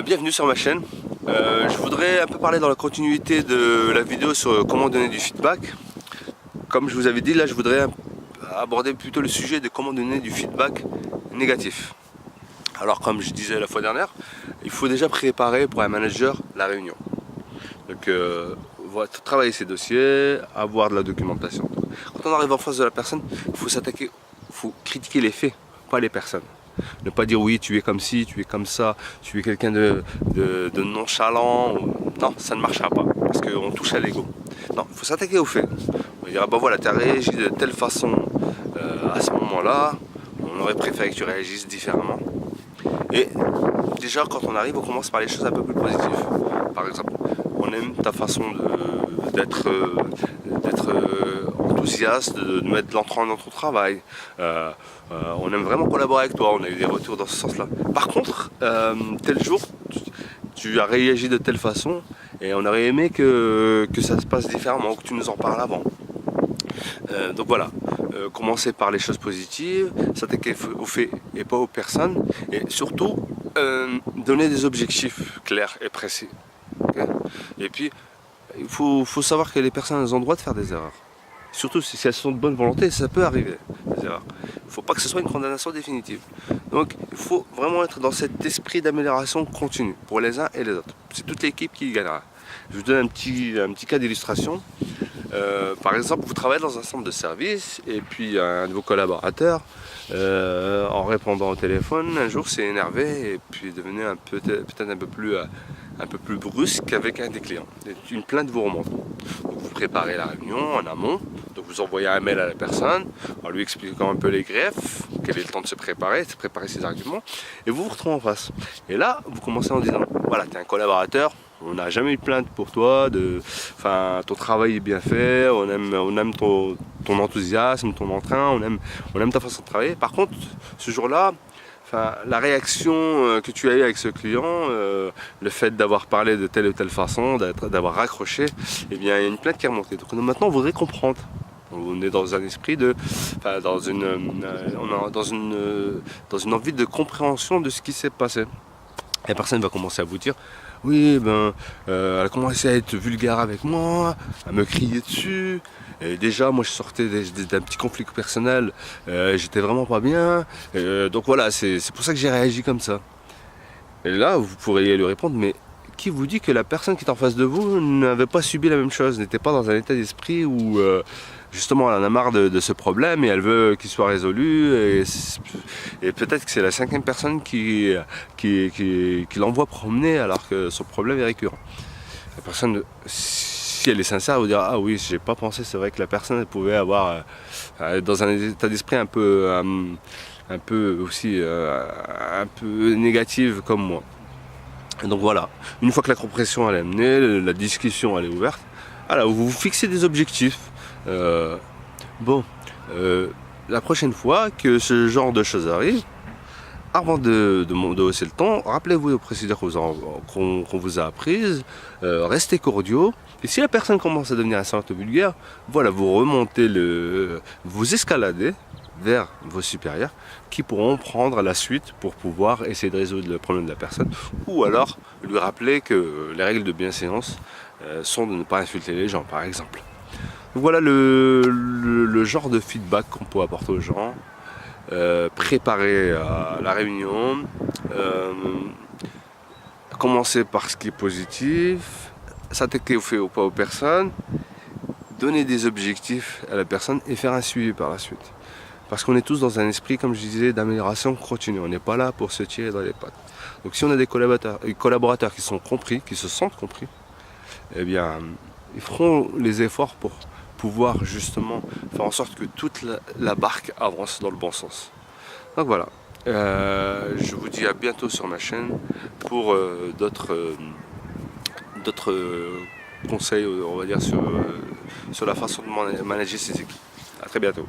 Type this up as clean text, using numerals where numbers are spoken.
Bienvenue sur ma chaîne. Je voudrais un peu parler dans la continuité de la vidéo sur comment donner du feedback. Comme je vous avais dit, là je voudrais aborder plutôt le sujet de comment donner du feedback négatif. Alors comme je disais la fois dernière, il faut déjà préparer pour un manager la réunion. Donc travailler ses dossiers, avoir de la documentation. Quand on arrive en face de la personne, il faut s'attaquer, il faut critiquer les faits, pas les personnes. Ne pas dire oui, tu es comme ci, tu es comme ça, tu es quelqu'un de nonchalant. Non, ça ne marchera pas parce qu'on touche à l'ego. Non, il faut s'attaquer aux faits. On va dire, ah bah voilà, tu as réagi de telle façon à ce moment-là, on aurait préféré que tu réagisses différemment. Et déjà, quand on arrive, on commence par les choses un peu plus positives. Par exemple, on aime ta façon d'être enthousiaste, de mettre de l'entrain dans ton travail. On aime vraiment collaborer avec toi, on a eu des retours dans ce sens-là. Par contre, tel jour, tu as réagi de telle façon et on aurait aimé que ça se passe différemment, que tu nous en parles avant. Donc voilà, commencer par les choses positives, s'attaquer aux faits et pas aux personnes, et surtout donner des objectifs clairs et précis. Okay, et puis, il faut savoir que les personnes elles ont le droit de faire des erreurs. Surtout si elles sont de bonne volonté, ça peut arriver, des erreurs. Il ne faut pas que ce soit une condamnation définitive. Donc il faut vraiment être dans cet esprit d'amélioration continue pour les uns et les autres. C'est toute l'équipe qui y gagnera. Je vous donne un petit cas d'illustration. Par exemple, vous travaillez dans un centre de service et puis un de vos collaborateurs, en répondant au téléphone, un jour s'est énervé et puis est devenu peut-être un peu plus brusque avec un des clients. Une plainte vous remonte. Donc vous préparez la réunion en amont, donc vous envoyez un mail à la personne en lui expliquant un peu les greffes, qu'elle ait le temps de se préparer ses arguments, et vous vous retrouvez en face. Et là, vous commencez en disant, voilà, tu es un collaborateur, on n'a jamais eu de plainte pour toi, ton travail est bien fait, on aime ton enthousiasme, ton entrain, on aime ta façon de travailler. Par contre, ce jour-là, la réaction que tu as eue avec ce client, le fait d'avoir parlé de telle ou telle façon, d'avoir raccroché, eh bien il y a une plainte qui est remontée. Donc maintenant on voudrait comprendre. On est dans un esprit dans une envie de compréhension de ce qui s'est passé. La personne va commencer à vous dire, oui, elle a commencé à être vulgaire avec moi, à me crier dessus. Et déjà, moi je sortais d'un petit conflit personnel, j'étais vraiment pas bien. Donc voilà, c'est pour ça que j'ai réagi comme ça. Et là, vous pourriez lui répondre, mais qui vous dit que la personne qui est en face de vous n'avait pas subi la même chose, n'était pas dans un état d'esprit où justement elle en a marre de ce problème et elle veut qu'il soit résolu, et peut-être que c'est la 5e personne qui l'envoie promener alors que son problème est récurrent. La personne, si elle est sincère, elle vous dira, ah oui, j'ai pas pensé, c'est vrai que la personne elle pouvait avoir dans un état d'esprit un peu négatif comme moi. Et donc voilà, une fois que la compréhension elle est amenée, la discussion elle est ouverte, alors vous vous fixez des objectifs. La prochaine fois que ce genre de choses arrive, avant de hausser le ton, rappelez-vous les procédures qu'on vous a apprises, restez cordiaux, et si la personne commence à devenir assez vulgaire, voilà, vous remontez vous escaladez vers vos supérieurs qui pourront prendre la suite pour pouvoir essayer de résoudre le problème de la personne, ou alors lui rappeler que les règles de bienséance sont de ne pas insulter les gens, par exemple. Donc voilà le genre de feedback qu'on peut apporter aux gens. Préparer la réunion, commencer par ce qui est positif, s'attaquer aux faits ou pas aux personnes, donner des objectifs à la personne et faire un suivi par la suite. Parce qu'on est tous dans un esprit, comme je disais, d'amélioration continue. On n'est pas là pour se tirer dans les pattes. Donc si on a des collaborateurs qui sont compris, qui se sentent compris, eh bien, ils feront les efforts pour pouvoir justement faire en sorte que toute la barque avance dans le bon sens. Donc voilà, je vous dis à bientôt sur ma chaîne pour d'autres conseils, on va dire, sur la façon de manager ses équipes. A très bientôt.